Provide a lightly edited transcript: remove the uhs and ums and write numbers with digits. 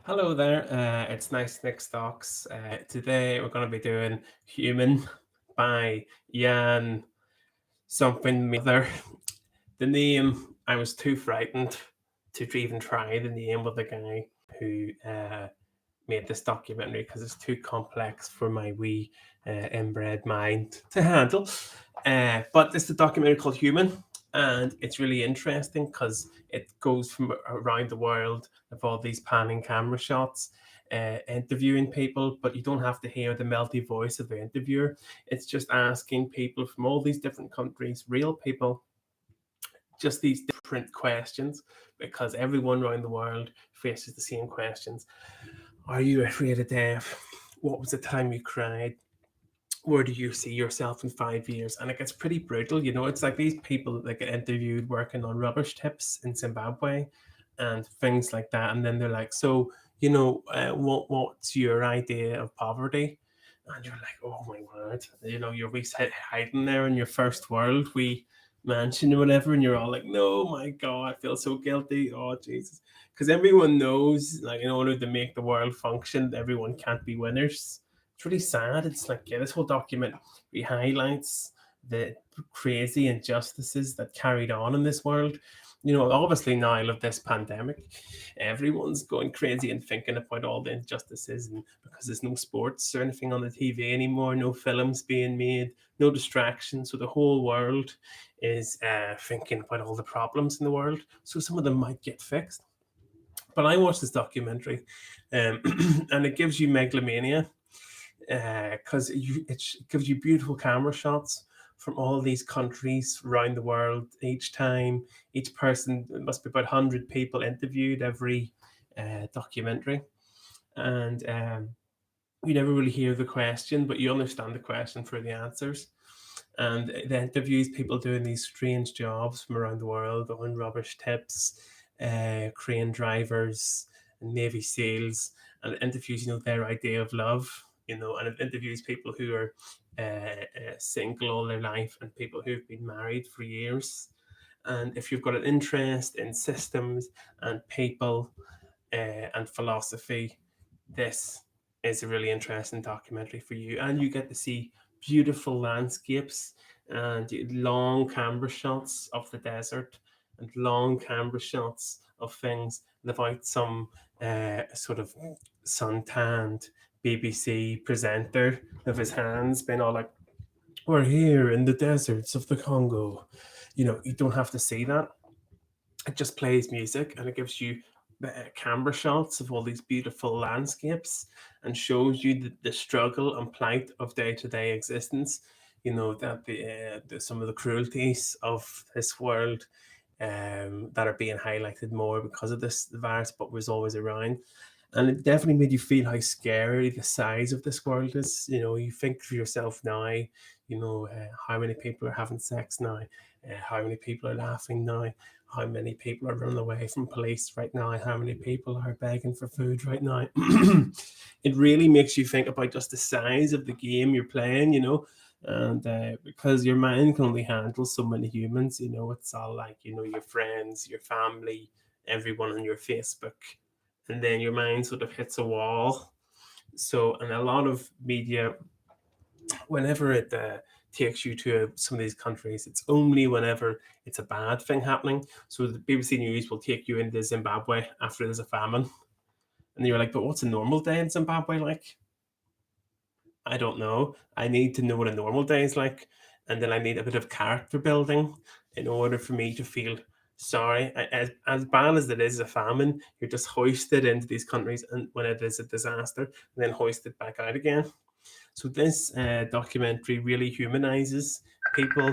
Hello there, it's Nice Nick Stocks. Today we're going to be doing Human by Yann something other. The name, I was too frightened to even try the name of the guy who made this documentary because it's too complex for my wee inbred mind to handle. But it's a documentary called Human, and it's really interesting because it goes from around the world of all these panning camera shots. Interviewing people, but you don't have to hear the melty voice of the interviewer. It's just asking people from all these different countries, real people, just these different questions, because everyone around the world faces the same questions. Are you afraid of death? What was the time you cried? Where do you see yourself in 5 years? And it gets pretty brutal. It's like these people that get interviewed working on rubbish tips in Zimbabwe and things like that. And then they're like, so, what's your idea of poverty? And you're like, oh my word, you're hiding there in your first world, we mansion or whatever, and you're all like, no, my God, I feel so guilty. Oh, Jesus. Because everyone knows, like, in order to make the world function, everyone can't be winners. It's really sad. It's like, yeah, this whole document highlights the crazy injustices that carried on in this world. Obviously now of this pandemic, everyone's going crazy and thinking about all the injustices, and because there's no sports or anything on the TV anymore, no films being made, no distractions. So the whole world is thinking about all the problems in the world. So some of them might get fixed. But I watched this documentary, um, and it gives you megalomania because it gives you beautiful camera shots from all these countries around the world. Each time, each person, it must be about 100 people interviewed every documentary. And you never really hear the question, but you understand the question for the answers. And the interviews people doing these strange jobs from around the world, on rubbish tips, crane drivers, and Navy SEALs, and it interviews, their idea of love, and it interviews people who are single all their life and people who've been married for years. And if you've got an interest in systems and people and philosophy, this is a really interesting documentary for you. And you get to see beautiful landscapes and long camera shots of the desert and long camera shots of things without some sort of suntanned BBC presenter of his hands being all like, we're here in the deserts of the Congo. You don't have to see that. It just plays music and it gives you camera shots of all these beautiful landscapes and shows you the struggle and plight of day-to-day existence. That some of the cruelties of this world that are being highlighted more because of this virus, but was always around. And it definitely made you feel how scary the size of this world is. You think for yourself now, how many people are having sex now, how many people are laughing now, how many people are running away from police right now, how many people are begging for food right now. It really makes you think about just the size of the game you're playing, and because your mind can only handle so many humans. It's all like, your friends, your family, everyone on your Facebook, and then your mind sort of hits a wall. So, and a lot of media, whenever it takes you to some of these countries, it's only whenever it's a bad thing happening. So the BBC News will take you into Zimbabwe after there's a famine, and you're like, but what's a normal day in Zimbabwe like? I don't know. I need to know what a normal day is like, and then I need a bit of character building in order for me to feel sorry. As bad as it is a famine, you're just hoisted into these countries, and when it is a disaster, and then hoisted back out again. So this documentary really humanizes people